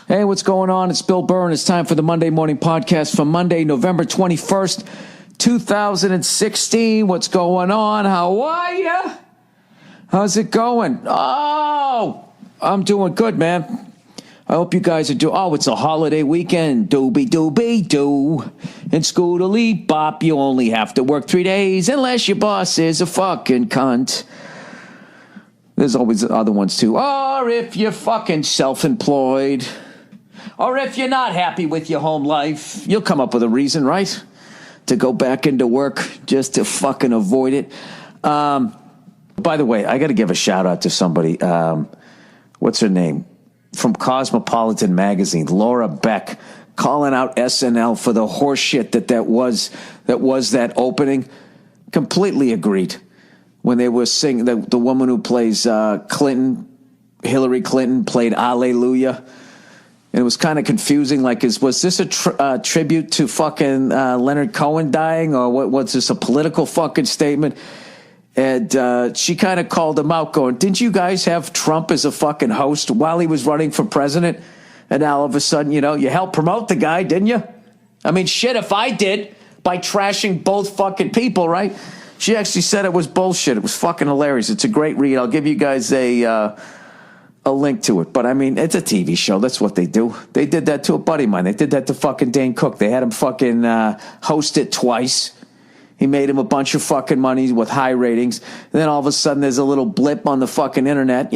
Hey, what's going on? It's Bill Burr, and it's time for the Monday Morning Podcast for Monday, November 21st, 2016. What's going on? How are you? How's it going? Oh, I'm doing good, man. I hope you guys are doing... Oh, it's a holiday weekend. Doobie-doobie-doo. In school-a-lee bop, you only have to work 3 days unless your boss is a fucking cunt. There's always other ones, too. Or if you're fucking self-employed... Or if you're not happy with your home life, you'll come up with a reason, right? To go back into work just to fucking avoid it. By the way, I got to give a shout out to somebody. What's her name? From Cosmopolitan Magazine, Laura Beck, calling out SNL for the horse shit that was that opening. Completely agreed. When they were singing, the woman who plays Clinton, Hillary Clinton, played Alleluia. And it was kind of confusing. Like, was this a tribute to fucking Leonard Cohen dying? Or was this a political fucking statement? And she kind of called him out going, didn't you guys have Trump as a fucking host while he was running for president? And now all of a sudden, you helped promote the guy, didn't you? I mean, shit, if I did by trashing both fucking people, right? She actually said it was bullshit. It was fucking hilarious. It's a great read. I'll give you guys a link to it. But, I mean, it's a TV show. That's what they do. They did that to a buddy of mine. They did that to fucking Dane Cook. They had him fucking host it twice. He made him a bunch of fucking money with high ratings. And then all of a sudden there's a little blip on the fucking internet,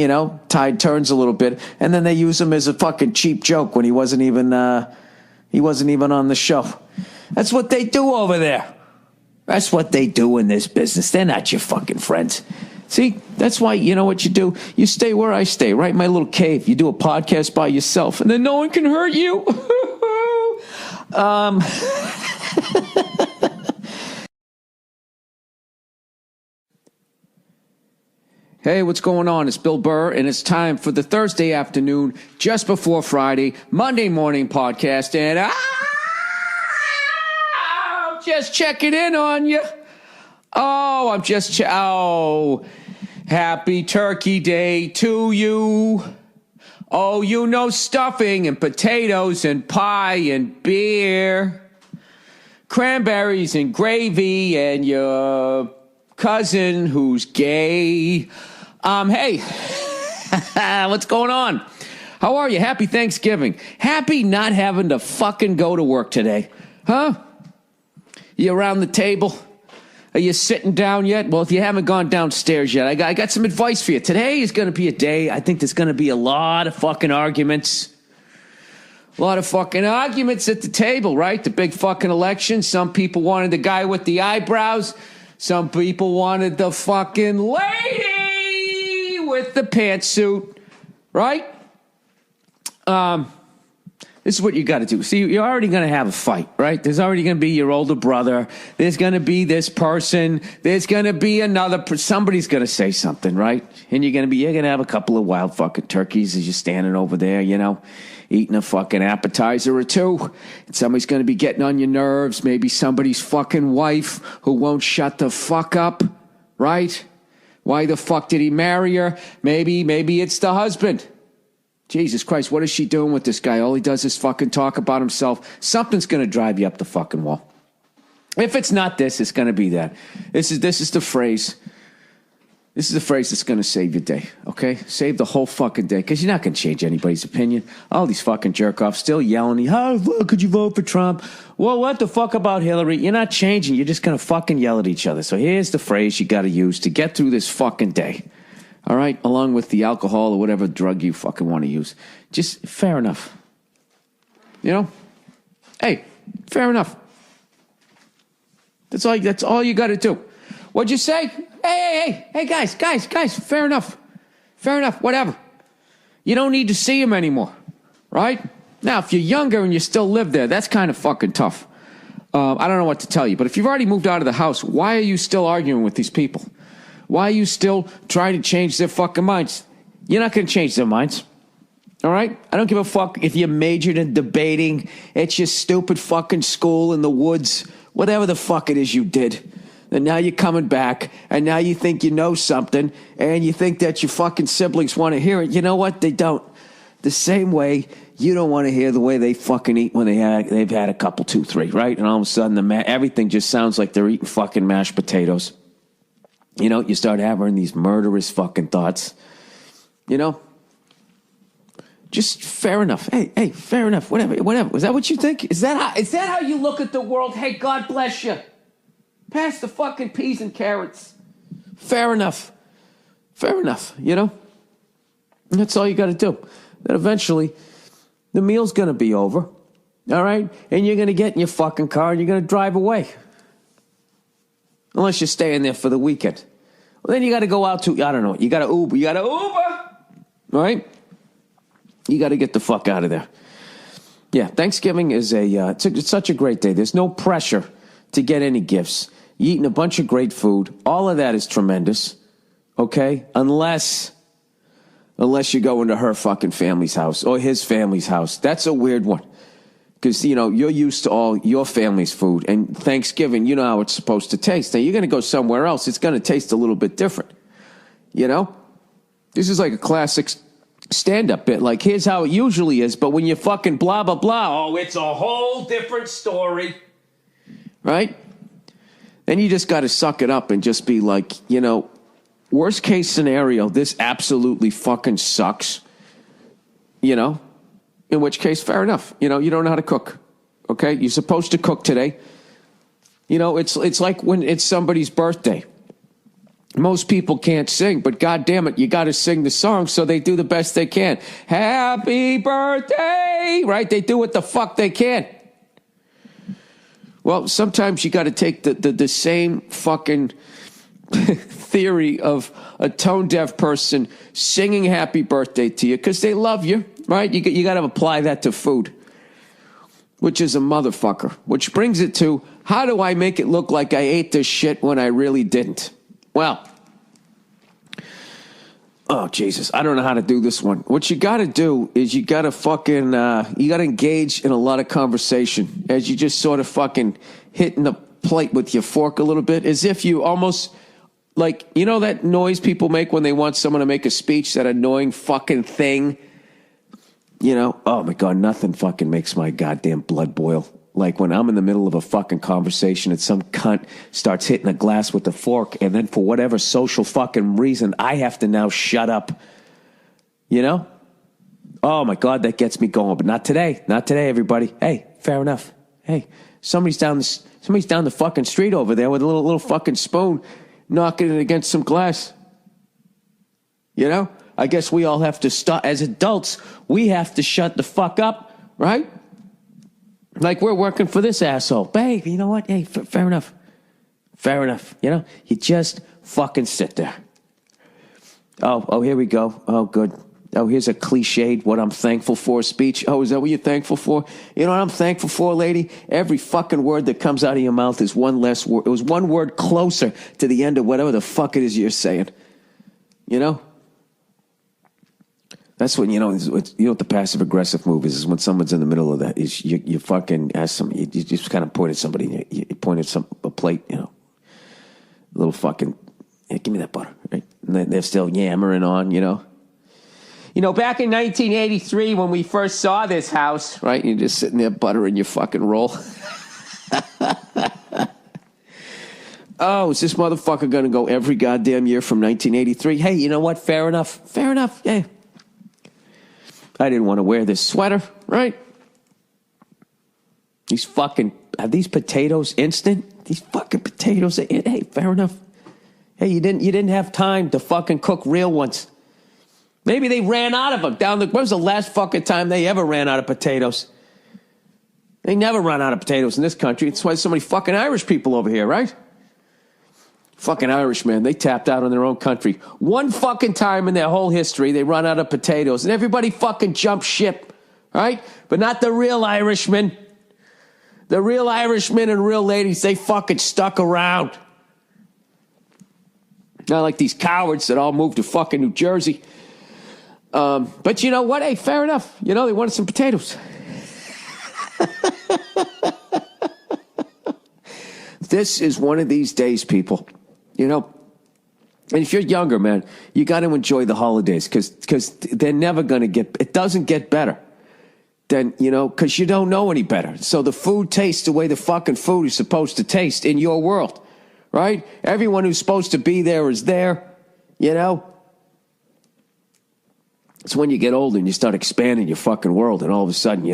tide turns a little bit. And then they use him as a fucking cheap joke when he wasn't even on the show. That's what they do over there. That's what they do in this business. They're not your fucking friends. See, that's why, you know what you do? You stay where I stay, right in my little cave. You do a podcast by yourself, and then no one can hurt you. Hey, what's going on? It's Bill Burr, and it's time for the Thursday afternoon, just before Friday, Monday morning podcast, and I'm just checking in on you. Oh, happy Turkey Day to you. Oh, stuffing and potatoes and pie and beer, cranberries and gravy and your cousin who's gay. Hey, what's going on? How are you? Happy Thanksgiving. Happy not having to fucking go to work today. Huh? You around the table? Are you sitting down yet? Well, if you haven't gone downstairs yet, I got some advice for you. Today is going to be a day, I think there's going to be a lot of fucking arguments. A lot of fucking arguments at the table, right? The big fucking election. Some people wanted the guy with the eyebrows. Some people wanted the fucking lady with the pantsuit, right? This is what you got to do. See, you're already going to have a fight, right? There's already going to be your older brother. There's going to be this person. There's going to be another somebody's going to say something, right? And you're going to have a couple of wild fucking turkeys as you're standing over there, eating a fucking appetizer or two. And somebody's going to be getting on your nerves. Maybe somebody's fucking wife who won't shut the fuck up, right? Why the fuck did he marry her? Maybe it's the husband. Jesus Christ, what is she doing with this guy? All he does is fucking talk about himself. Something's going to drive you up the fucking wall. If it's not this, it's going to be that. This is the phrase. This is the phrase that's going to save your day, okay? Save the whole fucking day, because you're not going to change anybody's opinion. All these fucking jerk-offs still yelling, how could you vote for Trump? Well, what the fuck about Hillary? You're not changing. You're just going to fucking yell at each other. So here's the phrase you got to use to get through this fucking day. All right, along with the alcohol or whatever drug you fucking want to use. Just fair enough. Hey, fair enough. That's all you got to do. What'd you say? Hey, guys, fair enough. Fair enough, whatever. You don't need to see him anymore, right? Now, if you're younger and you still live there, that's kind of fucking tough. I don't know what to tell you, but if you've already moved out of the house, why are you still arguing with these people? Why are you still trying to change their fucking minds? You're not going to change their minds. All right? I don't give a fuck if you majored in debating at your stupid fucking school in the woods, whatever the fuck it is you did. And now you're coming back, and now you think you know something, and you think that your fucking siblings want to hear it. You know what? They don't. The same way you don't want to hear the way they fucking eat when they've had a couple, 2, 3, right? And all of a sudden everything just sounds like they're eating fucking mashed potatoes. You know, you start having these murderous fucking thoughts. You know? Just fair enough. Hey, fair enough. Whatever. Is that what you think? Is that how you look at the world? Hey, God bless you. Pass the fucking peas and carrots. Fair enough. You know? And that's all you got to do. Then eventually, the meal's going to be over. All right? And you're going to get in your fucking car and you're going to drive away. Unless you're staying there for the weekend. Well, then you got to go out to, I don't know, you got to Uber. All right? You got to get the fuck out of there. Yeah, Thanksgiving is it's such a great day. There's no pressure to get any gifts. You're eating a bunch of great food. All of that is tremendous. Okay? Unless you're going to her fucking family's house or his family's house. That's a weird one. Because, you know, you're used to all your family's food. And Thanksgiving, you know how it's supposed to taste. Now, you're going to go somewhere else. It's going to taste a little bit different. You know? This is like a classic stand-up bit. Like, here's how it usually is. But when you fucking blah, blah, blah, it's a whole different story. Right? Then you just got to suck it up and just be like, you know, worst case scenario, this absolutely fucking sucks. You know? In which case, fair enough. You know, you don't know how to cook. Okay? You're supposed to cook today. You know, it's like when it's somebody's birthday. Most people can't sing, but God damn it, you got to sing the song, so they do the best they can. Happy birthday! Right? They do what the fuck they can. Well, sometimes you got to take the same fucking theory of a tone-deaf person singing happy birthday to you because they love you, right? You got to apply that to food, which is a motherfucker. Which brings it to, how do I make it look like I ate this shit when I really didn't? Well, oh, Jesus, I don't know how to do this one. What you got to do is you got to fucking, you got to engage in a lot of conversation as you just sort of fucking hitting the plate with your fork a little bit, as if you almost, like, you know that noise people make when they want someone to make a speech, that annoying fucking thing? You know, oh my God, nothing fucking makes my goddamn blood boil. Like when I'm in the middle of a fucking conversation and some cunt starts hitting a glass with a fork, and then for whatever social fucking reason, I have to now shut up. You know? Oh my God, that gets me going. But not today. Not today, everybody. Hey, fair enough. Hey, somebody's down the fucking street over there with a little fucking spoon, knocking it against some glass. You know? I guess we all have to stop. As adults, we have to shut the fuck up, right? Like we're working for this asshole. Babe, you know what? Hey, fair enough. Fair enough. You know? You just fucking sit there. Oh, here we go. Oh, good. Oh, here's a cliched what I'm thankful for speech. Oh, is that what you're thankful for? You know what I'm thankful for, lady? Every fucking word that comes out of your mouth is one less word. It was one word closer to the end of whatever the fuck it is you're saying. You know? That's when, you know what the passive-aggressive move is when someone's in the middle of that. Is you fucking ask somebody, you just kind of point at somebody, you point at a plate, you know, a little fucking, yeah, give me that butter, right? And they're still yammering on, you know. You know, back in 1983 when we first saw this house, right, you're just sitting there buttering your fucking roll. Oh, is this motherfucker going to go every goddamn year from 1983? Hey, you know what? Fair enough. Fair enough. Hey. I didn't want to wear this sweater, right? Are these potatoes instant? These fucking potatoes, hey, fair enough. Hey, you didn't have time to fucking cook real ones. Maybe they ran out of them. When was the last fucking time they ever ran out of potatoes? They never run out of potatoes in this country. That's why there's so many fucking Irish people over here, right? Fucking Irish, man. They tapped out on their own country. One fucking time in their whole history, they run out of potatoes. And everybody fucking jumped ship, right? But not the real Irishmen. The real Irishmen and real ladies, they fucking stuck around. Not like these cowards that all moved to fucking New Jersey. But you know what? Hey, fair enough. You know, they wanted some potatoes. This is one of these days, people. You know, And if you're younger, man, you got to enjoy the holidays because they're never going to it doesn't get better. Then, because you don't know any better. So the food tastes the way the fucking food is supposed to taste in your world, right? Everyone who's supposed to be there is there, It's when you get older and you start expanding your fucking world and all of a sudden,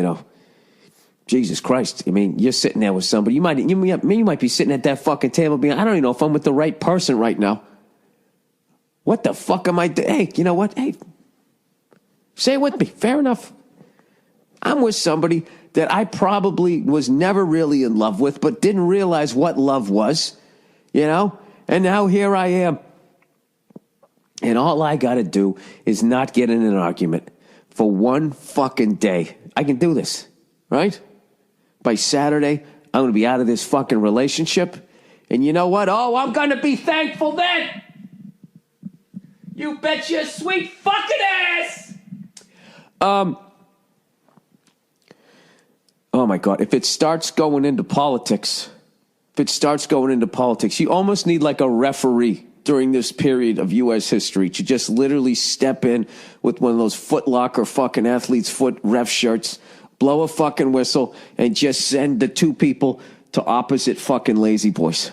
Jesus Christ. I mean, you're sitting there with somebody. You might be sitting at that fucking table being, I don't even know if I'm with the right person right now. What the fuck am I doing? Hey, you know what? Hey, say it with me. Fair enough. I'm with somebody that I probably was never really in love with, but didn't realize what love was, And now here I am. And all I got to do is not get in an argument for one fucking day. I can do this, right? By Saturday, I'm going to be out of this fucking relationship. And you know what? Oh, I'm going to be thankful then. You bet your sweet fucking ass. Oh my God. If it starts going into politics, you almost need like a referee during this period of U.S. history to just literally step in with one of those Foot Locker fucking athlete's foot ref shirts, blow a fucking whistle, and just send the two people to opposite fucking lazy boys.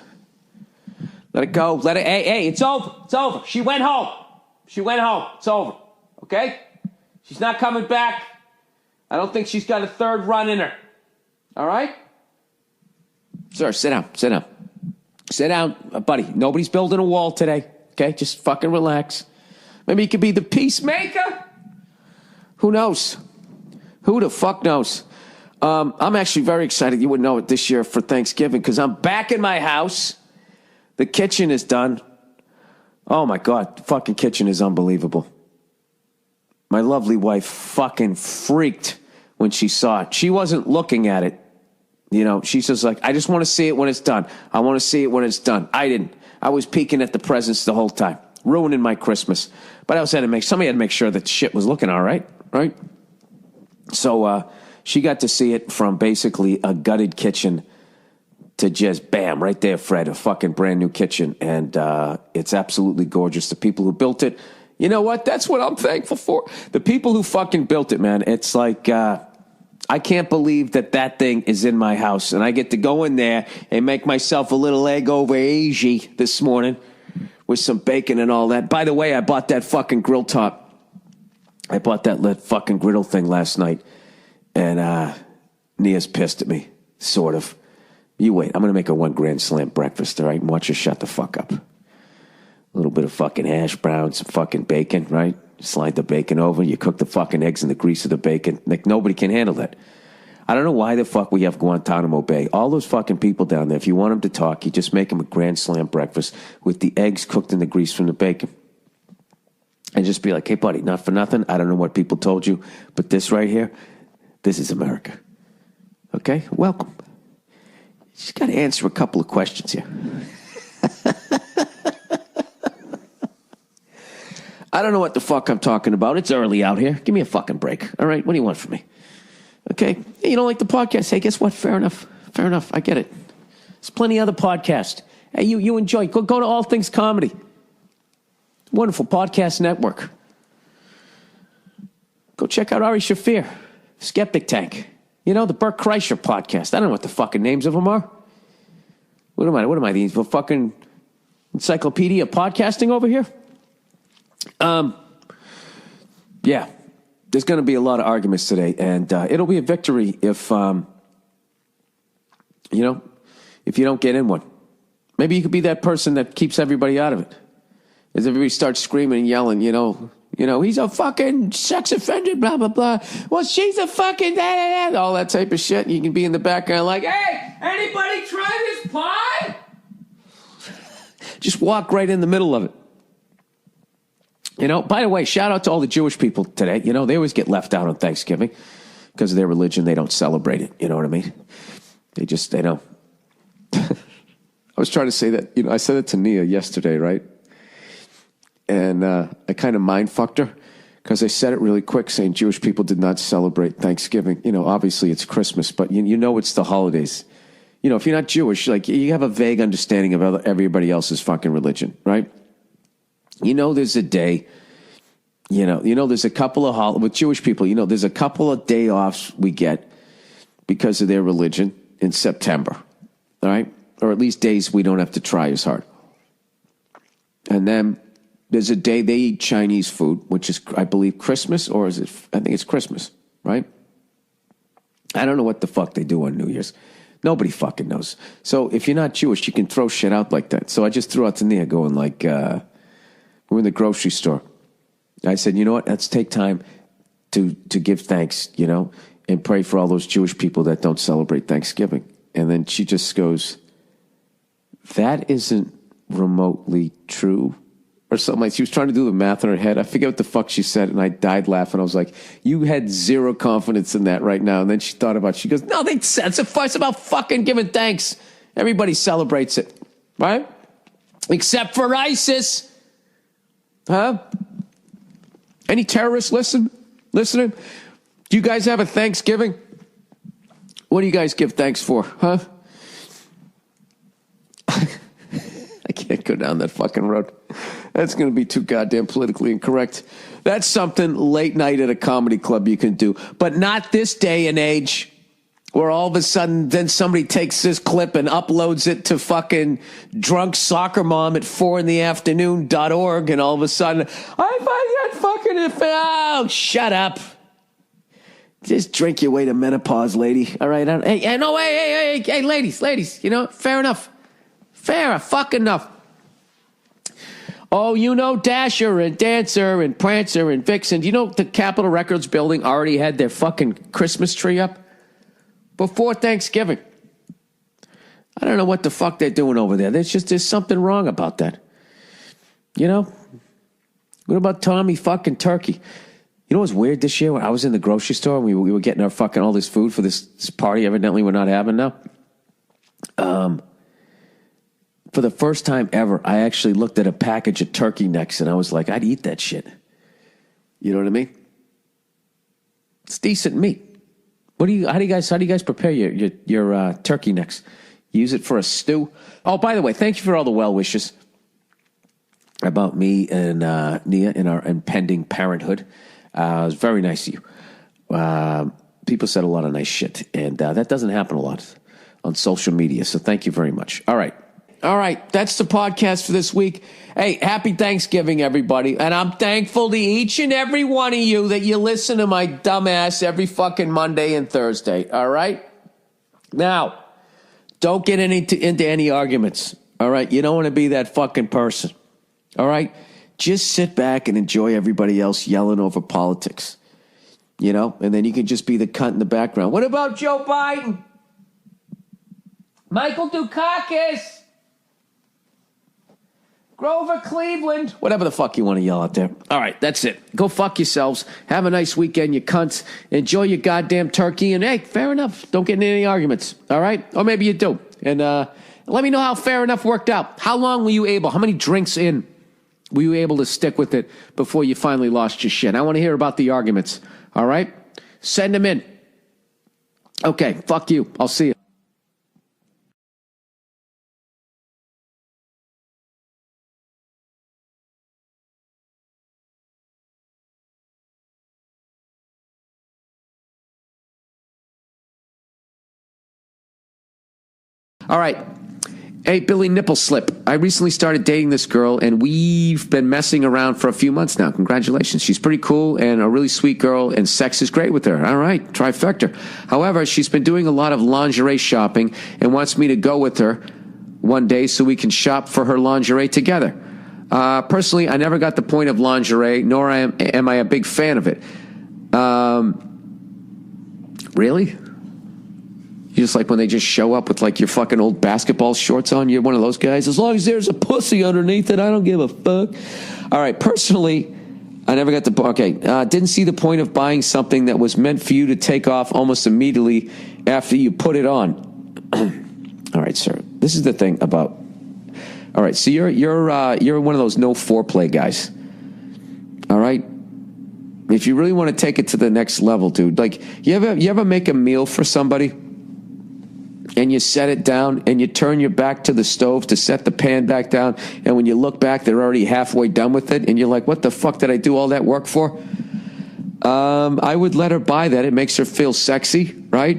Let it go. Hey, it's over. It's over. She went home. It's over. Okay? She's not coming back. I don't think she's got a third run in her. All right? Sir, sit down. Sit down, buddy. Nobody's building a wall today. Okay? Just fucking relax. Maybe you could be the peacemaker. Who knows? Who the fuck knows? I'm actually very excited. You wouldn't know it this year for Thanksgiving because I'm back in my house. The kitchen is done. Oh, my God. The fucking kitchen is unbelievable. My lovely wife fucking freaked when she saw it. She wasn't looking at it. She's just like, I just want to see it when it's done. I want to see it when it's done. I didn't. I was peeking at the presents the whole time, ruining my Christmas. But I also had to somebody had to make sure that shit was looking all right, right? So she got to see it from basically a gutted kitchen to just bam, right there, Fred, a fucking brand new kitchen. And it's absolutely gorgeous. The people who built it, you know what? That's what I'm thankful for. The people who fucking built it, man. It's like, I can't believe that thing is in my house. And I get to go in there and make myself a little egg over easy this morning with some bacon and all that. By the way, I bought that fucking grill top. I bought that fucking griddle thing last night. And Nia's pissed at me, sort of. You wait. I'm going to make a $1 grand slam breakfast, all right? And watch her shut the fuck up. A little bit of fucking hash browns, some fucking bacon, right? Slide the bacon over. You cook the fucking eggs in the grease of the bacon. Like, nobody can handle that. I don't know why the fuck we have Guantanamo Bay. All those fucking people down there, if you want them to talk, you just make them a grand slam breakfast with the eggs cooked in the grease from the bacon. And just be like, hey, buddy, not for nothing. I don't know what people told you, but this right here, this is America. Okay? Welcome. You just got to answer a couple of questions here. I don't know what the fuck I'm talking about. It's early out here. Give me a fucking break. All right? What do you want from me? Okay? Hey, you don't like the podcast? Hey, guess what? Fair enough. I get it. There's plenty of other podcasts. Hey, you enjoy. Go to All Things Comedy. Wonderful podcast network. Go check out Ari Shaffir, Skeptic Tank. The Burt Kreischer podcast. I don't know what the fucking names of them are. What am I, the fucking encyclopedia podcasting over here? Yeah, there's going to be a lot of arguments today, and it'll be a victory if you don't get in one. Maybe you could be that person that keeps everybody out of it. As everybody starts screaming and yelling, he's a fucking sex offender, blah, blah, blah. Well, she's a fucking all that type of shit. You can be in the background like, hey, anybody try this pie? Just walk right in the middle of it. By the way, shout out to all the Jewish people today. They always get left out on Thanksgiving because of their religion. They don't celebrate it. You know what I mean? They don't. I was trying to say that, I said it to Nia yesterday, right? And I kind of mind fucked her because I said it really quick saying Jewish people did not celebrate Thanksgiving. Obviously it's Christmas, but it's the holidays. If you're not Jewish, like you have a vague understanding of everybody else's fucking religion, right? There's a day, there's a couple of, with Jewish people, there's a couple of day offs we get because of their religion in September, all right? Or at least days we don't have to try as hard. And then there's a day they eat Chinese food, which is, I believe, Christmas, or I think it's Christmas, right? I don't know what the fuck they do on New Year's. Nobody fucking knows. So if you're not Jewish, you can throw shit out like that. So I just threw out to Nia going like, we're in the grocery store. I said, you know what? Let's take time to give thanks, and pray for all those Jewish people that don't celebrate Thanksgiving. And then she just goes, that isn't remotely true, or something like. She was trying to do the math in her head. I forget what the fuck she said, and I died laughing. I was like, you had zero confidence in that right now. And then she thought about it. She goes, no, it's about fucking giving thanks. Everybody celebrates it, right? Except for ISIS. Huh? Any terrorists listening? Do you guys have a Thanksgiving? What do you guys give thanks for, huh? I can't go down that fucking road. That's going to be too goddamn politically incorrect. That's something late night at a comedy club you can do. But not this day and age where all of a sudden then somebody takes this clip and uploads it to fucking drunk soccer mom at 4intheafternoon.org, and all of a sudden, I find that fucking... Oh, shut up. Just drink your way to menopause, lady. All right? Hey, ladies, fair enough. Fair fucking enough. Oh, Dasher and Dancer and Prancer and Vixen. Do you know the Capitol Records building already had their fucking Christmas tree up before Thanksgiving? I don't know what the fuck they're doing over there. There's something wrong about that. What about Tommy fucking Turkey? You know what's weird this year? When I was in the grocery store and we were getting our fucking all this food for this party evidently we're not having now. For the first time ever, I actually looked at a package of turkey necks and I was like, I'd eat that shit. You know what I mean? It's decent meat. How do you guys prepare your turkey necks? You use it for a stew? Oh, by the way, thank you for all the well wishes about me and Nia in our impending parenthood. It was very nice of you. People said a lot of nice shit, and that doesn't happen a lot on social media, so thank you very much. All right, that's the podcast for this week. Hey, happy Thanksgiving, everybody. And I'm thankful to each and every one of you that you listen to my dumb ass every fucking Monday and Thursday, all right? Now, don't get into any arguments, all right? You don't want to be that fucking person, all right? Just sit back and enjoy everybody else yelling over politics, and then you can just be the cunt in the background. What about Joe Biden? Michael Dukakis? Grover Cleveland, whatever the fuck you want to yell out there. All right, that's it. Go fuck yourselves. Have a nice weekend, you cunts. Enjoy your goddamn turkey. And hey, fair enough. Don't get in any arguments. All right? Or maybe you do. And let me know how fair enough worked out. How many drinks in were you able to stick with it before you finally lost your shit? I want to hear about the arguments. All right? Send them in. Okay, fuck you. I'll see you. All right. Hey, Billy Nipple Slip. I recently started dating this girl, and we've been messing around for a few months now. Congratulations. She's pretty cool and a really sweet girl, and sex is great with her. All right, trifecta. However, she's been doing a lot of lingerie shopping and wants me to go with her one day so we can shop for her lingerie together. Personally, I never got the point of lingerie, nor am I a big fan of it. Really? You just like when they just show up with like your fucking old basketball shorts on? You're one of those guys. As long as there's a pussy underneath it, I don't give a fuck. All right, personally, I never got the... Okay, didn't see the point of buying something that was meant for you to take off almost immediately after you put it on. All right, sir. This is the thing about... All right, so you're one of those no foreplay guys. All right? If you really want to take it to the next level, dude, like, you ever make a meal for somebody... and you set it down and you turn your back to the stove to set the pan back down, and when you look back, they're already halfway done with it, and you're like, what the fuck did I do all that work for? I would let her buy that. It makes her feel sexy, right?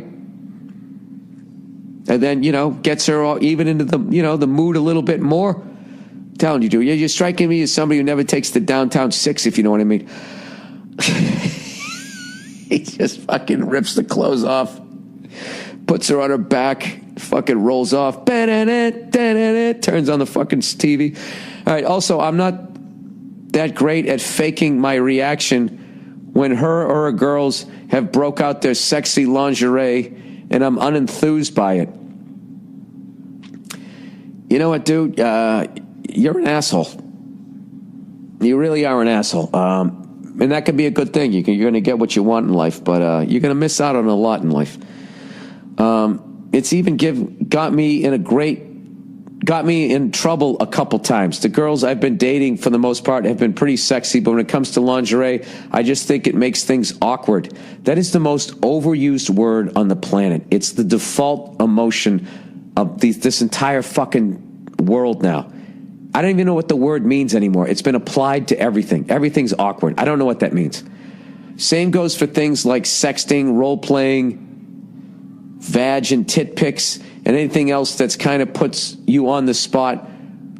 And then, gets her all even into the, the mood a little bit more. I'm telling you, dude, you're striking me as somebody who never takes the downtown six, if you know what I mean. He just fucking rips the clothes off, puts her on her back, fucking rolls off, turns on the fucking TV. All right, also, I'm not that great at faking my reaction when her or her girls have broke out their sexy lingerie and I'm unenthused by it. You know what, dude? You're an asshole. You really are an asshole. And that could be a good thing. You're going to get what you want in life, but you're going to miss out on a lot in life. It's even got me in trouble a couple times. The girls I've been dating, for the most part, have been pretty sexy, but when it comes to lingerie, I just think it makes things awkward. That is the most overused word on the planet. It's the default emotion of this entire fucking world now. I don't even know what the word means anymore. It's been applied to everything. Everything's awkward. I don't know what that means. Same goes for things like sexting, role-playing, vag and tit pics, and anything else that's kind of puts you on the spot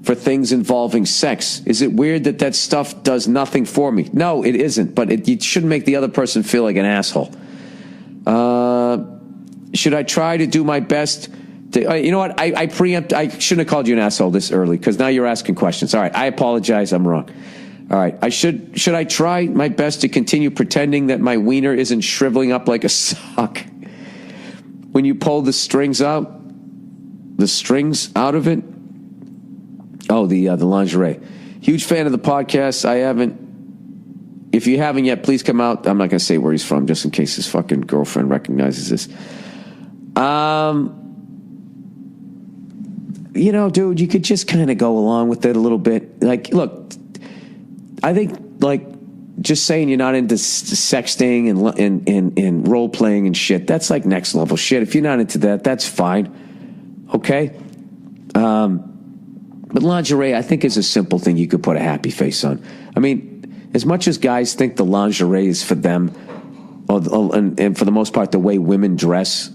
for things involving sex. Is it weird that stuff does nothing for me? No, it isn't, but it shouldn't make the other person feel like an asshole. Should I try to do my best? You know what? I shouldn't have called you an asshole this early because now you're asking questions. All right, I apologize. I'm wrong. All right, should I try my best to continue pretending that my wiener isn't shriveling up like a sock when you pull the strings out of it? Oh, the lingerie. Huge fan of the podcast. If you haven't yet, please come out. I'm not going to say where he's from just in case his fucking girlfriend recognizes this. Dude, you could just kind of go along with it a little bit. Like, look, I think, like, just saying you're not into sexting and role playing and shit, that's like next level shit. If you're not into that, that's fine. Okay? But lingerie, I think, is a simple thing you could put a happy face on. I mean, as much as guys think the lingerie is for them, and for the most part, the way women dress,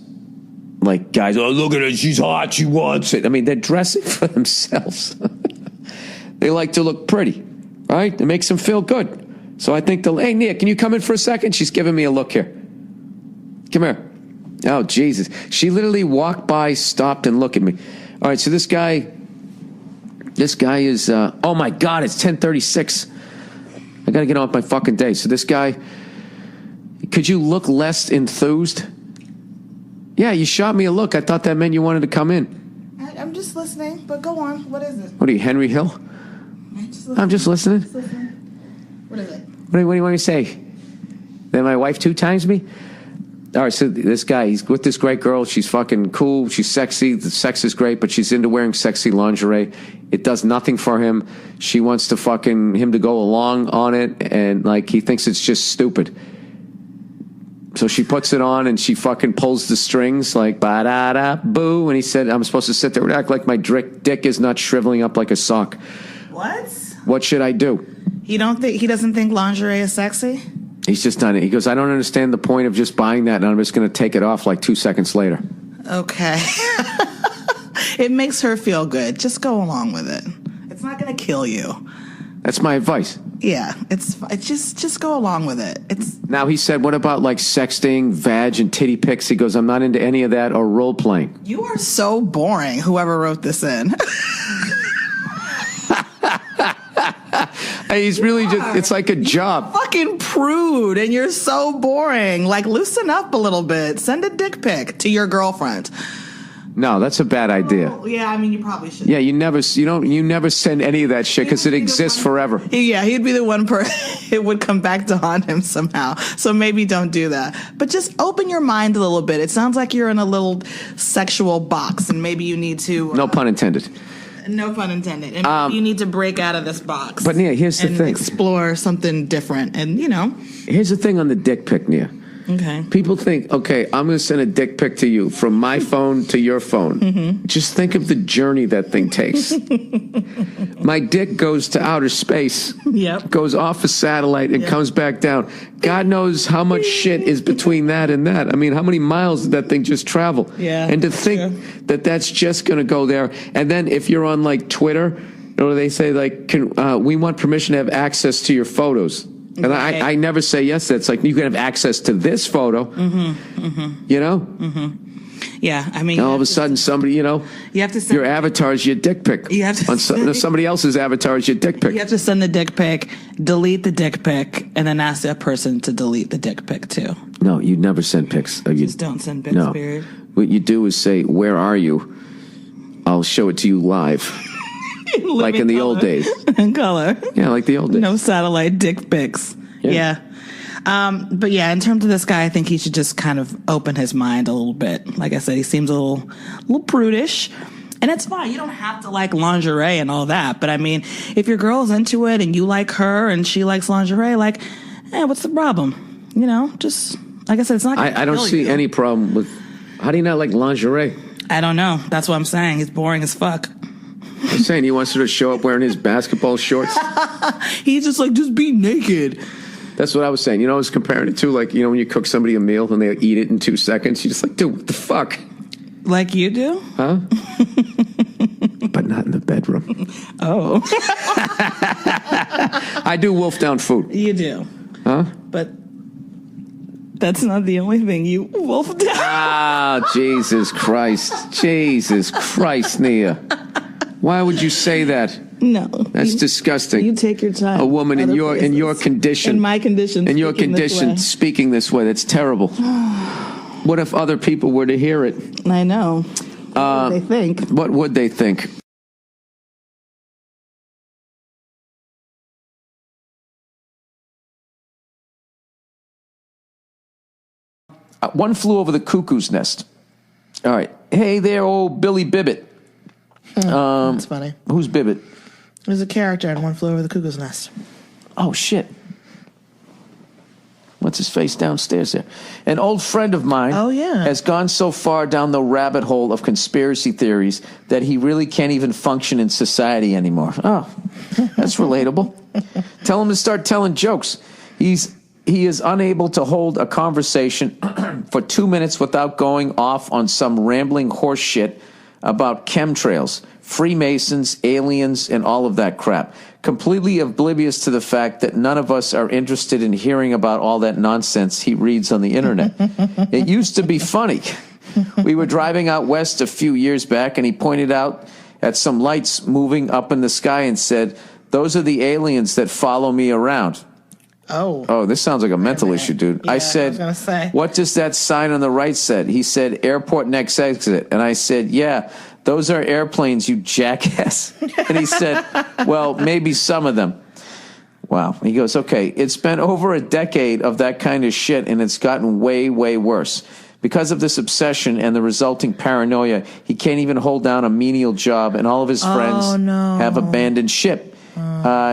like guys, oh, look at her, she's hot, she wants it. I mean, they're dressing for themselves. They like to look pretty, right? It makes them feel good. So I think hey, Nia, can you come in for a second? She's giving me a look here. Come here. Oh, Jesus. She literally walked by, stopped, and looked at me. All right, so this guy is, oh my God, it's 10:36. I got to get on with my fucking day. So this guy, could you look less enthused? Yeah, you shot me a look. I thought that meant you wanted to come in. I'm just listening, but go on. What is it? What are you, Henry Hill? I'm just listening. What is it? What do you want me to say? That my wife 2 times me? All right, so this guy, he's with this great girl. She's fucking cool. She's sexy. The sex is great, but she's into wearing sexy lingerie. It does nothing for him. She wants to him to go along on it, and like he thinks it's just stupid. So she puts it on and she fucking pulls the strings like ba-da-da-boo. And he said, I'm supposed to sit there and act like my dick is not shriveling up like a sock. What? What should I do? He doesn't think lingerie is sexy? He's just done it. He goes, I don't understand the point of just buying that, and I'm just going to take it off like 2 seconds later. Okay. It makes her feel good. Just go along with it. It's not going to kill you. That's my advice. Yeah, it's just go along with it. Now he said, what about like sexting, vag, and titty pics? He goes, I'm not into any of that or role playing. You are so boring, whoever wrote this in. He's really it's like a job. Fucking prude, and you're so boring. Like, loosen up a little bit. Send a dick pic to your girlfriend. No, that's a bad idea. Oh, yeah, I mean, you probably should. Yeah, you never send any of that shit because it exists forever. Yeah, he'd be the one person it would come back to haunt him somehow. So maybe don't do that. But just open your mind a little bit. It sounds like you're in a little sexual box, and maybe you need to. No pun intended. No pun intended. And maybe you need to break out of this box. But Nia, here's the thing. Explore something different, and Here's the thing on the dick pic, Nia. Okay. People think, okay, I'm going to send a dick pic to you from my phone to your phone. Mm-hmm. Just think of the journey that thing takes. My dick goes to outer space, goes off a satellite and comes back down. God knows how much shit is between that and that. I mean, how many miles did that thing just travel? Yeah. And to think that that's just going to go there. And then if you're on like Twitter, or they say like, we want permission to have access to your photos. And I never say yes. That's like, you can have access to this photo, you know? Yeah, I mean... All of a sudden, somebody, you know, you have to send your avatar is your dick pic. You have to somebody else's avatar is your dick pic. You have to send the dick pic, delete the dick pic, and then ask that person to delete the dick pic, too. No, you never send pics. Just don't send pics, period. What you do is say, where are you? I'll show it to you live. Like in the old days. In color. Yeah, like the old days. No satellite dick pics. Yeah. But yeah, in terms of this guy, I think he should just kind of open his mind a little bit. Like I said, he seems a little prudish. And it's fine. You don't have to like lingerie and all that. But I mean, if your girl's into it and you like her and she likes lingerie, like, what's the problem? You know, just, like I said, it's not gonna I don't see any problem with, how do you not like lingerie? I don't know. That's what I'm saying. He's boring as fuck. I'm saying he wants her to show up wearing his basketball shorts. He's just like, just be naked. That's what I was saying. You know, I was comparing it to, like, you know, when you cook somebody a meal and they eat it in 2 seconds. You're just like, dude, what the fuck? Like you do? Huh? But not in the bedroom. Oh. I do wolf down food. You do. Huh? But that's not the only thing you wolf down. Ah, Jesus Christ. Jesus Christ, Nia. Why would you say that? No, that's disgusting. You take your time. A woman in your condition, in my condition, in your condition, speaking this way. That's terrible. What if other people were to hear it? I know. What would they think? What would they think? One flew over the cuckoo's nest. All right. Hey there, old Billy Bibbit. That's funny. Who's Bibbit? There's a character in One Flew Over the Cuckoo's Nest. Oh, shit. What's his face downstairs there? An old friend of mine has gone so far down the rabbit hole of conspiracy theories that he really can't even function in society anymore. Oh, that's relatable. Tell him to start telling jokes. He is unable to hold a conversation for 2 minutes without going off on some rambling horse shit about chemtrails, Freemasons, aliens, and all of that crap. Completely oblivious to the fact that none of us are interested in hearing about all that nonsense he reads on the internet. It used to be funny. We were driving out west a few years back, and he pointed out at some lights moving up in the sky and said, "Those are the aliens that follow me around." Oh, this sounds like a mental issue, dude. Yeah, I said, was gonna say. "What does that sign on the right said?" He said, "Airport next exit." And I said, "Yeah, those are airplanes, you jackass." And he said, "Well, maybe some of them." Wow. He goes, "Okay, it's been over a decade of that kind of shit, and it's gotten way, way worse. Because of this obsession and the resulting paranoia, he can't even hold down a menial job, and all of his friends have abandoned ship.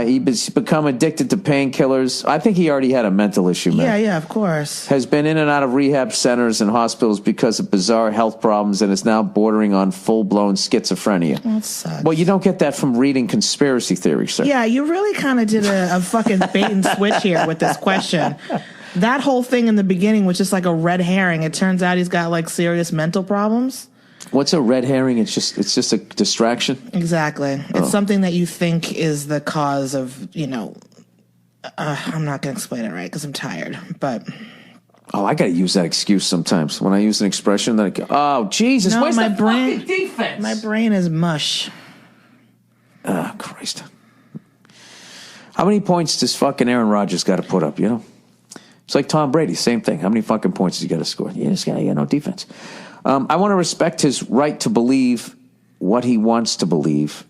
He's become addicted to painkillers." I think he already had a mental issue, man. Yeah, of course. Has been in and out of rehab centers and hospitals because of bizarre health problems and is now bordering on full-blown schizophrenia. That sucks. Well, you don't get that from reading conspiracy theories, sir. Yeah, you really kind of did a fucking bait and switch here with this question. That whole thing in the beginning was just like a red herring. It turns out he's got like serious mental problems. What's a red herring? It's just a distraction? Exactly. It's something that you think is the cause of, I'm not going to explain it right because I'm tired, but... Oh, I got to use that excuse sometimes. When I use an expression, that I go, "Oh, Jesus, where's the fucking defense?" My brain is mush. Oh, Christ. How many points does fucking Aaron Rodgers got to put up, you know? It's like Tom Brady, same thing. How many fucking points does he got to score? You got no defense. I want to respect his right to believe what he wants to believe,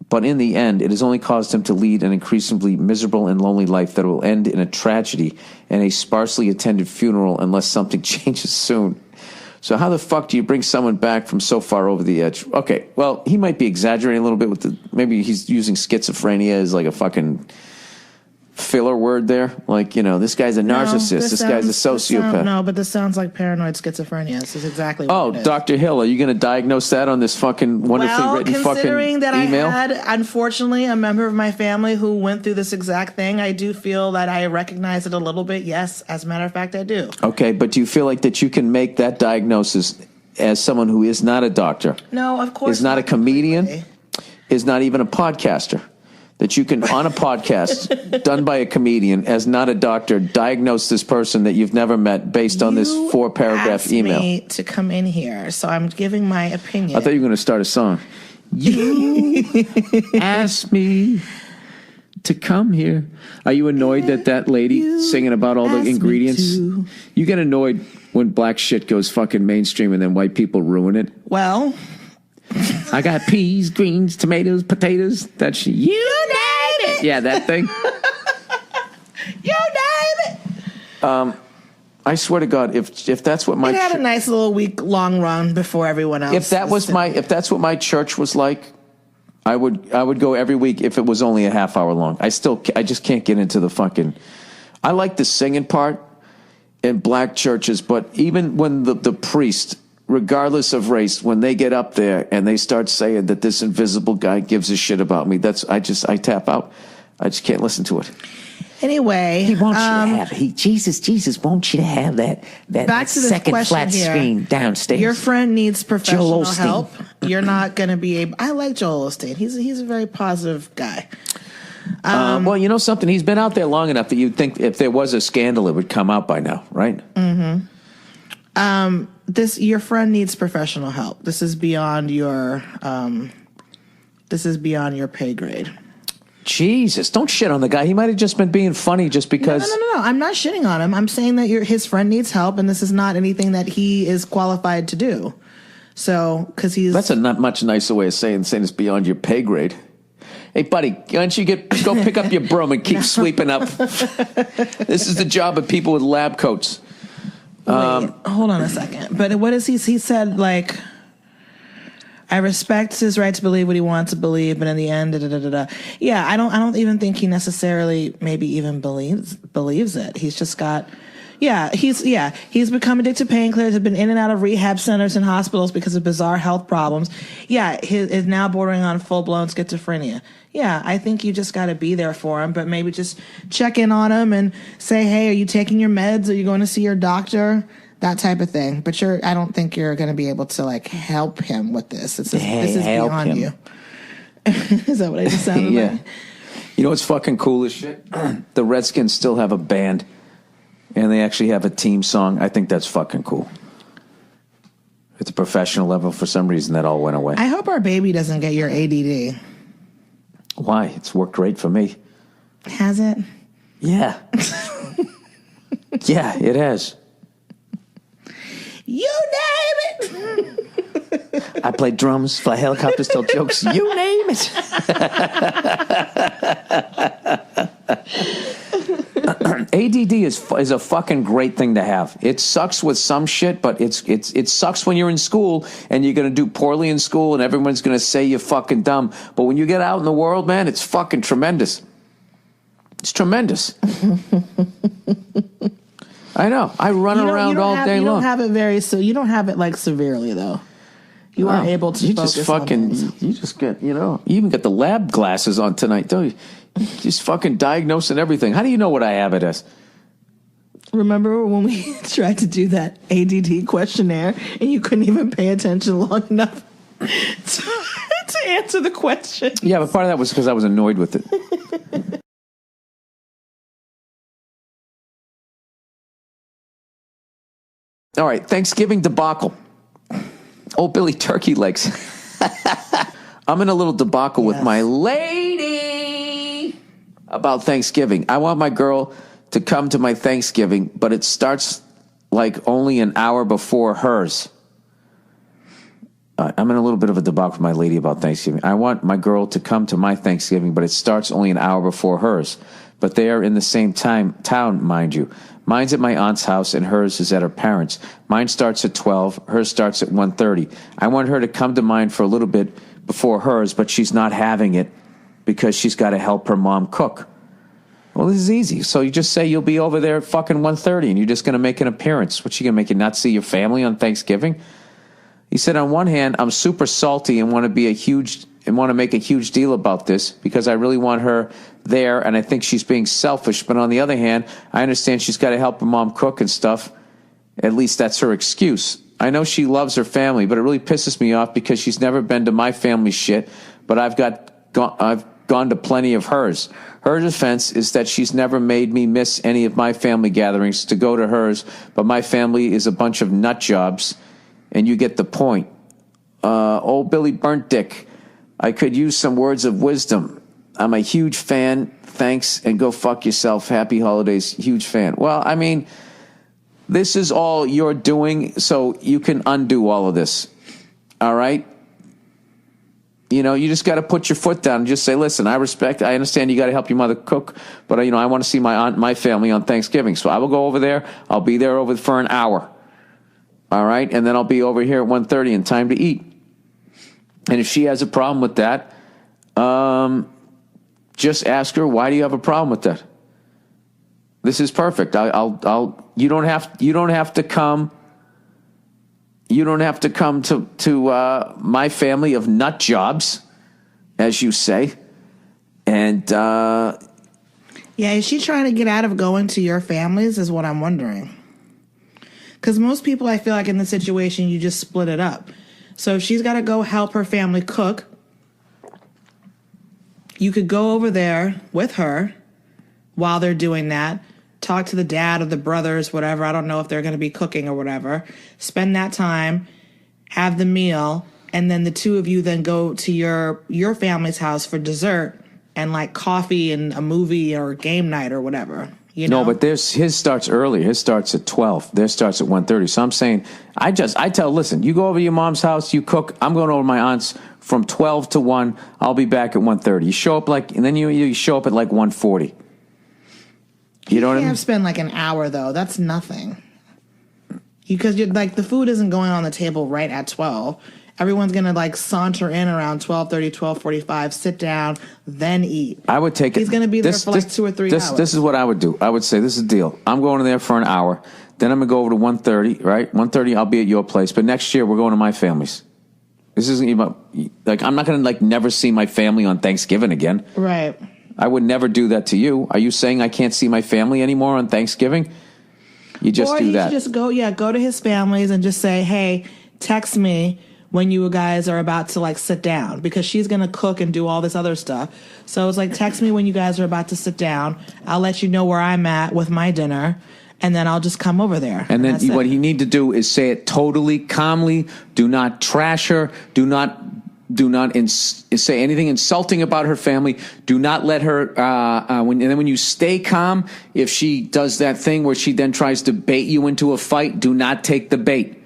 but in the end, it has only caused him to lead an increasingly miserable and lonely life that will end in a tragedy and a sparsely attended funeral unless something changes soon. So how the fuck do you bring someone back from so far over the edge? Okay, well, he might be exaggerating a little bit with maybe he's using schizophrenia as like a fucking filler word there? Like, this guy's a narcissist. This guy's a sociopath. No, but this sounds like paranoid schizophrenia. This is exactly what it is. Dr. Hill, are you going to diagnose that on this fucking wonderfully written fucking considering that email? I had, unfortunately, a member of my family who went through this exact thing, I do feel that I recognize it a little bit. Yes, as a matter of fact, I do. Okay, but do you feel like that you can make that diagnosis as someone who is not a doctor? No, of course is not a comedian, is not even a podcaster? That you can, on a podcast done by a comedian, as not a doctor, diagnose this person that you've never met based on this 4-paragraph email. You asked me to come in here, so I'm giving my opinion. I thought you were going to start a song. You asked me to come here. Are you annoyed that lady singing about all the ingredients? You get annoyed when black shit goes fucking mainstream and then white people ruin it? Well, I got peas, greens, tomatoes, potatoes. That's you name it. Yeah, that thing. You name it. I swear to God, if that's what my it had a nice little week-long run before everyone else. If that's what my church was like, I would go every week if it was only a half hour long. I just can't get into the fucking. I like the singing part in black churches, but even when the priest, regardless of race, when they get up there and they start saying that this invisible guy gives a shit about me, I tap out. I just can't listen to it. Anyway, he wants you to have Jesus wants you to have that back to second flat here. screen downstairs. Your friend needs professional help. You're not going to be able. I like Joel Osteen. He's a very positive guy. Well, you know something? He's been out there long enough that you'd think if there was a scandal, it would come out by now, right? Mm-hmm. Your friend needs professional help. This is beyond your pay grade. Jesus, don't shit on the guy. He might have just been being funny just because. No. I'm not shitting on him. I'm saying that his friend needs help, and this is not anything that he is qualified to do. So, because that's a not much nicer way of saying it's beyond your pay grade. Hey, buddy, why don't you go pick up your broom and keep sweeping up? This is the job of people with lab coats. Wait, hold on a second. But what is he said, like, I respect his right to believe what he wants to believe, but in the end, Yeah, I don't even think he necessarily maybe even believes it. He's just got, he's become addicted to painkillers, has been in and out of rehab centers and hospitals because of bizarre health problems. Yeah, he is now bordering on full-blown schizophrenia. Yeah, I think you just got to be there for him, but maybe just check in on him and say, hey, are you taking your meds? Are you going to see your doctor? That type of thing. But I don't think you're going to be able to, like, help him with this. This is beyond you. Is that what I just sounded like? You know what's fucking cool as shit? The Redskins still have a band, and they actually have a team song. I think that's fucking cool. At the professional level, for some reason, that all went away. I hope our baby doesn't get your ADD. Why? It's worked great for me. Has it? Yeah. Yeah, it has. You name it. I play drums, fly helicopters, tell jokes. You name it. ADD is a fucking great thing to have. It sucks with some shit, but it sucks when you're in school and you're going to do poorly in school and everyone's going to say you're fucking dumb. But when you get out in the world, man, it's fucking tremendous. It's tremendous. I know. I run around all day long. You don't have it you don't have it like severely though. You are able to focus on things. You just get, you even got the lab glasses on tonight, don't you? Just fucking diagnosing everything. How do you know what I have it as? Remember when we tried to do that ADD questionnaire and you couldn't even pay attention long enough to answer the question? Yeah, but part of that was because I was annoyed with it. All right, Thanksgiving debacle. Oh, Billy Turkey Legs. I'm in a little debacle with my lady about Thanksgiving. I want my girl to come to my Thanksgiving, but it starts like only an hour before hers. I'm in a little bit of a debacle with my lady about Thanksgiving. I want my girl to come to my Thanksgiving, but it starts only an hour before hers. But they are in the same town, mind you. Mine's at my aunt's house, and hers is at her parents'. Mine starts at 12. Hers starts at 1:30. I want her to come to mine for a little bit before hers, but she's not having it because she's got to help her mom cook. Well, this is easy. So you just say you'll be over there at fucking 1:30 and you're just going to make an appearance. What's she going to make you not see your family on Thanksgiving? He said, on one hand, I'm super salty and want to make a huge deal about this because I really want her there and I think she's being selfish. But on the other hand, I understand she's got to help her mom cook and stuff. At least that's her excuse. I know she loves her family, but it really pisses me off because she's never been to my family shit, but I've gone to plenty of hers. Her defense is that she's never made me miss any of my family gatherings to go to hers, but my family is a bunch of nut jobs, and you get the point. Old Billy Burnt Dick, I could use some words of wisdom. I'm a huge fan. Thanks, and go fuck yourself. Happy holidays. Huge fan. Well, I mean, this is all you're doing, so you can undo all of this. All right? You know, you just got to put your foot down and just say, listen, I understand you got to help your mother cook, but, I want to see my family on Thanksgiving. So I will go over there. I'll be there for an hour. All right? And then I'll be over here at 1:30 in time to eat. And if she has a problem with that, just ask her, why do you have a problem with that? This is perfect. You don't have to come. You don't have to come to my family of nut jobs, as you say. And yeah, is she trying to get out of going to your families? Is what I'm wondering. Because most people, I feel like in this situation, you just split it up. So if she's got to go help her family cook, you could go over there with her while they're doing that. Talk to the dad or the brothers, whatever. I don't know if they're going to be cooking or whatever. Spend that time, have the meal, and then the two of you then go to your family's house for dessert and like coffee and a movie or game night or whatever. You know? No, but his starts early. His starts at 12. Theirs starts at 1:30. So I'm saying, listen, you go over to your mom's house, you cook. I'm going over to my aunt's from 12 to 1. I'll be back at 1:30. You show up and then you show up at like 1:40. You know what I mean? You spend like an hour though. That's nothing. Because you're like the food isn't going on the table right at 12. Everyone's gonna like saunter in around 12:30, 12:45, sit down, then eat. I would take it. He's gonna be there for like 2 or 3 hours. This is what I would do. I would say this is the deal. I'm going there for an hour. Then I'm gonna go over to 1:30. Right, 1:30. I'll be at your place. But next year we're going to my family's. This isn't even like I'm not gonna like never see my family on Thanksgiving again. Right. I would never do that to you. Are you saying I can't see my family anymore on Thanksgiving? You just do that. Or you just go to his families and just say, hey, text me when you guys are about to like sit down, because she's going to cook and do all this other stuff. So it's like, text me when you guys are about to sit down. I'll let you know where I'm at with my dinner, and then I'll just come over there. And then what you need to do is say it totally calmly. Do not trash her. Do not say anything insulting about her family. Do not let her. When you stay calm, if she does that thing where she then tries to bait you into a fight, do not take the bait.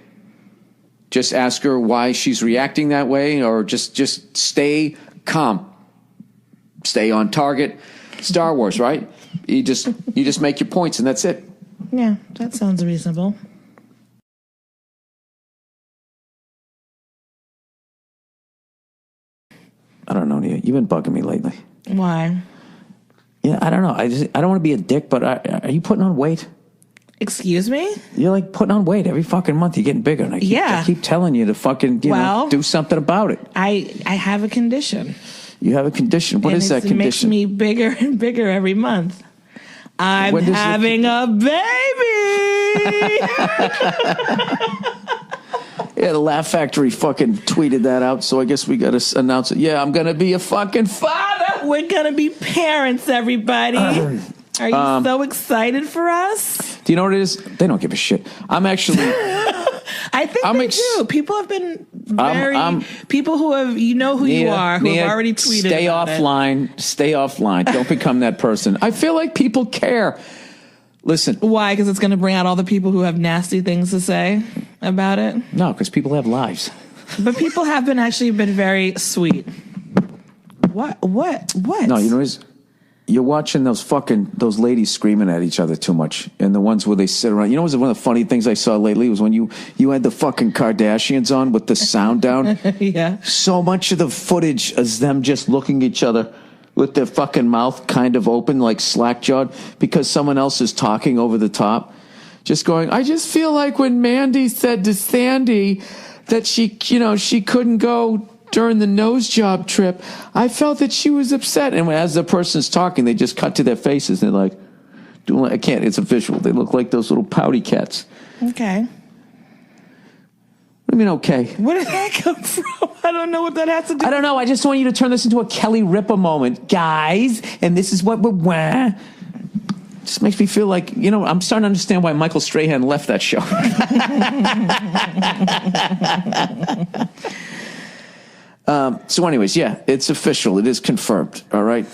Just ask her why she's reacting that way, or just stay calm, stay on target. Star Wars, right? You just make your points, and that's it. Yeah, that sounds reasonable. I don't know, Nia. You've been bugging me lately. Why? Yeah, I don't know. I don't want to be a dick, but are you putting on weight? Excuse me? You're like putting on weight every fucking month. You're getting bigger. And I keep telling you to fucking do something about it. I have a condition. You have a condition. What is that condition? It makes me bigger and bigger every month. I'm having a baby. Yeah, the Laugh Factory fucking tweeted that out, so I guess we got to announce it. Yeah, I'm going to be a fucking father. We're going to be parents, everybody. Are you so excited for us? Do you know what it is? They don't give a shit. I'm actually... I think they do. People have been people who have, who you are, who have already tweeted Stay offline. Don't become that person. I feel like people care. Listen. Why? Because it's going to bring out all the people who have nasty things to say about it? No, because people have lives. But people have been very sweet. What? No, you know, you're watching those ladies screaming at each other too much. And the ones where they sit around. You know, one of the funny things I saw lately was when you had the fucking Kardashians on with the sound down. Yeah. So much of the footage is them just looking at each other with their fucking mouth kind of open, like slack-jawed, because someone else is talking over the top. Just going, I just feel like when Mandy said to Sandy that she couldn't go during the nose job trip, I felt that she was upset. And as the person's talking, they just cut to their faces and they're like, I can't, it's a visual. They look like those little pouty cats. Okay. What do you mean, okay? Where did that come from? I don't know what that has to do. I don't know. I just want you to turn this into a Kelly Ripa moment, guys. And this is what we're. Just makes me feel like, I'm starting to understand why Michael Strahan left that show. So, anyways, yeah, it's official. It is confirmed. All right.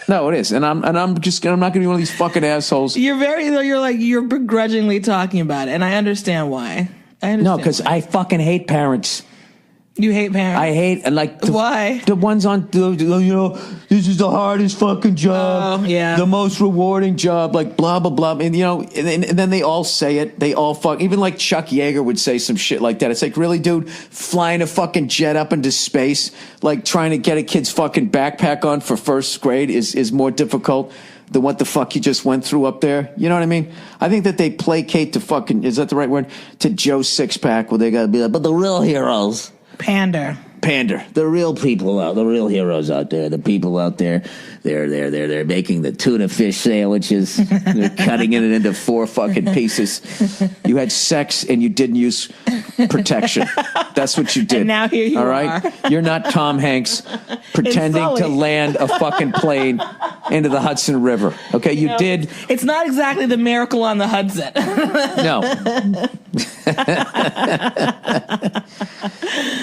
No, it is, and I'm not going to be one of these fucking assholes. You're begrudgingly talking about it, and I understand why. No, because I fucking hate parents. You hate parents? I hate, and why? The ones on, this is the hardest fucking job. Oh, yeah. The most rewarding job, like blah, blah, blah. And, and then they all say it. They all even like Chuck Yeager would say some shit like that. It's like, really, dude, flying a fucking jet up into space, like trying to get a kid's fucking backpack on for first grade is more difficult than what the fuck you just went through up there. You know what I mean? I think that they placate to fucking, is that the right word? To Joe Sixpack, where they got to be like, but the real heroes. Pander. The real people the real heroes out there, the people out there, they're making the tuna fish sandwiches. They're cutting it into 4 fucking pieces. You had sex and you didn't use protection. That's what you did. And now here you all right? are. You're not Tom Hanks pretending to land a fucking plane into the Hudson River. Okay, you did. It's not exactly the Miracle on the Hudson. No.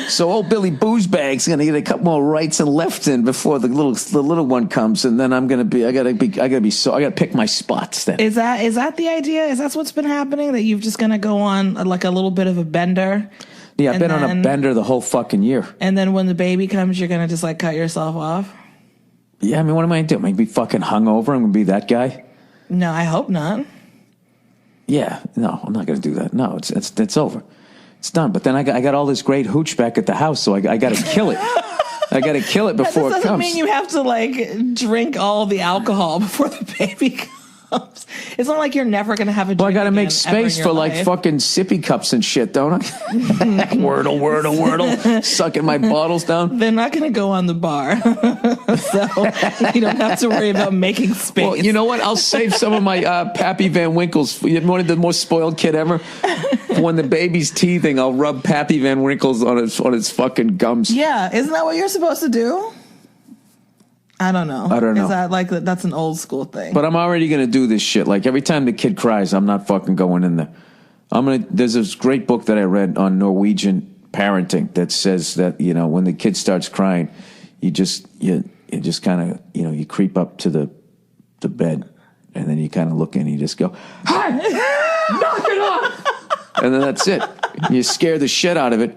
So old Billy Boozebag's going to get a couple more rights and lefts in before the little one comes, and then I got to pick my spots then. Is that the idea? Is that what's been happening? That you're just going to go on like a little bit of a bender? Yeah, I've been on a bender the whole fucking year. And then when the baby comes, you're going to just like cut yourself off? Yeah, I mean, what am I going to do? Am I going to be fucking hungover? I'm going to be that guy? No, I hope not. Yeah, no, I'm not going to do that. No, it's over. It's done. But then I got all this great hooch back at the house, so I got to kill it. I got to kill it before it comes. That doesn't mean you have to like drink all the alcohol before the baby comes. It's not like you're never going to have a drink. Well, I got to make space for like fucking sippy cups and shit, don't I? Wordle, sucking my bottles down. They're not going to go on the bar, so you don't have to worry about making space. Well, you know what? I'll save some of my Pappy Van Winkles. You wanted the most spoiled kid ever. When the baby's teething, I'll rub Pappy Van Winkles on its fucking gums. Yeah, isn't that what you're supposed to do? I don't know. Is that like that's an old school thing? But I'm already going to do this shit. Like every time the kid cries, I'm not fucking going in there. There's this great book that I read on Norwegian parenting that says that, when the kid starts crying, you just kind of, you creep up to the bed and then you kind of look in and you just go, "Hi, knock it off." And then that's it. You scare the shit out of it,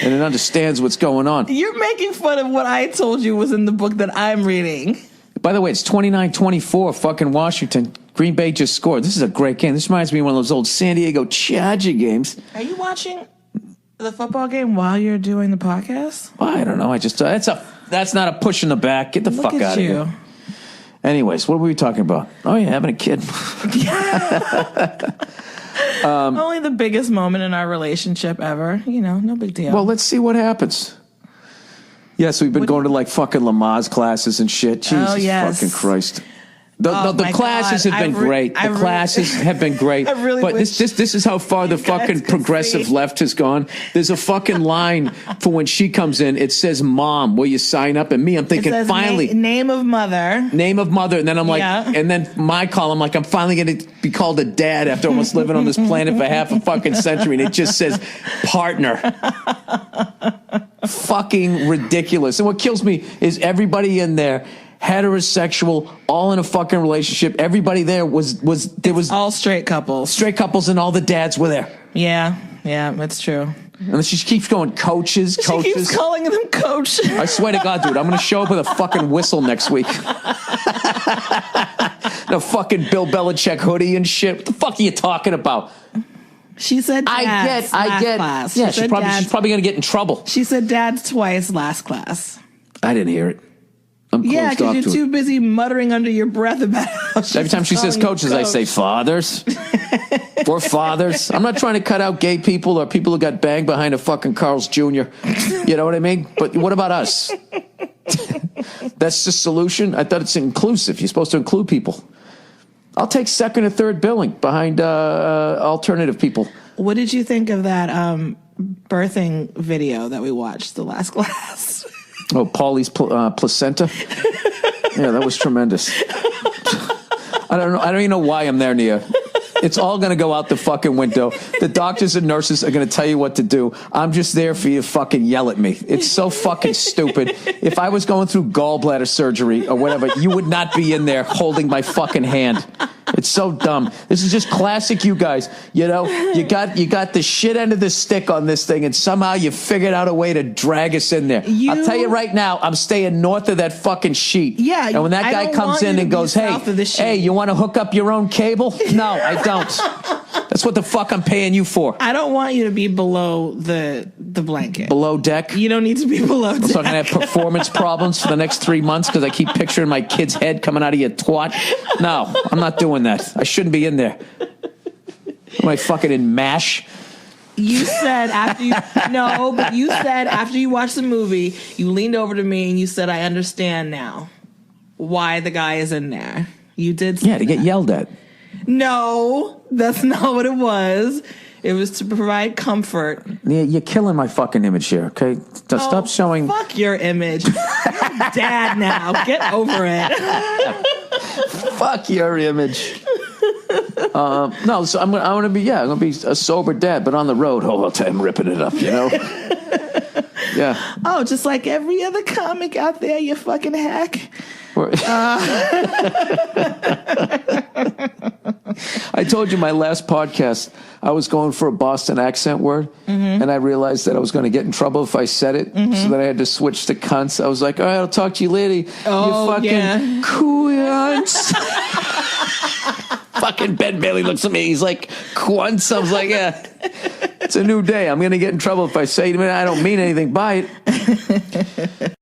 and it understands what's going on. You're making fun of what I told you was in the book that I'm reading. By the way, it's 29-24, fucking Washington. Green Bay just scored. This is a great game. This reminds me of one of those old San Diego Charger games. Are you watching the football game while you're doing the podcast? Well, I don't know. That's not a push in the back. Get the fuck out of here. Anyways, what were we talking about? Oh, yeah, having a kid. Only the biggest moment in our relationship ever. No big deal. Well, let's see what happens. Yes, we've been going to like fucking Lamaze classes and shit. Jesus fucking Christ. The classes have been great. The classes have been great. But this is how far the fucking progressive left has gone. There's a fucking line for when she comes in. It says, "Mom, will you sign up?" And me, I'm thinking, finally. Name of mother. Name of mother. And then I'm like, and then my column, like, I'm finally going to be called a dad after almost living on this planet for half a fucking century. And it just says, partner. Fucking ridiculous. And what kills me is everybody in there, heterosexual, all in a fucking relationship. Everybody there was all straight couples, and all the dads were there. Yeah, that's true. And she keeps going, coaches. She keeps calling them coach. I swear to God, dude, I'm going to show up with a fucking whistle next week. The fucking Bill Belichick hoodie and shit. What the fuck are you talking about? She said dads I get. class. Yeah, she's probably going to get in trouble. She said dads twice last class. I didn't hear it. I'm Yeah, closed off because you're to too busy muttering under your breath about how Every time she says coaches, I say fathers. Or fathers. I'm not trying to cut out gay people or people who got banged behind a fucking Carl's Jr. You know what I mean? But what about us? That's the solution? I thought it's inclusive. You're supposed to include people. I'll take second or third billing behind alternative people. What did you think of that birthing video that we watched, the last class? Oh, Paulie's placenta? Yeah, that was tremendous. I don't even know why I'm there, Nia. It's all going to go out the fucking window. The doctors and nurses are going to tell you what to do. I'm just there for you to fucking yell at me. It's so fucking stupid. If I was going through gallbladder surgery or whatever, you would not be in there holding my fucking hand. It's so dumb. This is just classic you guys. You know, you got the shit end of the stick on this thing, and somehow you figured out a way to drag us in there. I'll tell you right now, I'm staying north of that fucking sheet. Yeah. And when that guy comes in and goes, hey, you want to hook up your own cable? No, I don't. That's what the fuck I'm paying you for. I don't want you to be below the blanket. Below deck? You don't need to be below deck. So I'm going to have performance problems for the next 3 months because I keep picturing my kid's head coming out of your twat? No, I'm not doing that. I shouldn't be in there. Am I fucking in MASH? You said after you watched the movie, you leaned over to me and you said, I understand now why the guy is in there. You did say to get yelled at. No, that's not what it was. It was to provide comfort. Yeah, you're killing my fucking image here, okay? Stop showing... Fuck your image. You're a dad now. Get over it. Fuck your image. No, so I'm gonna be a sober dad, but on the road, I'm ripping it up, you know? Yeah. Oh, just like every other comic out there, you fucking hack. I told you my last podcast, I was going for a Boston accent word, and I realized that I was going to get in trouble if I said it, so that I had to switch to cunts. I was like, all right, I'll talk to you later. Oh, you fucking cunts. Fucking Ben Bailey looks at me. He's like, quunts. I was like, yeah, it's a new day. I'm going to get in trouble if I say it. I don't mean anything by it.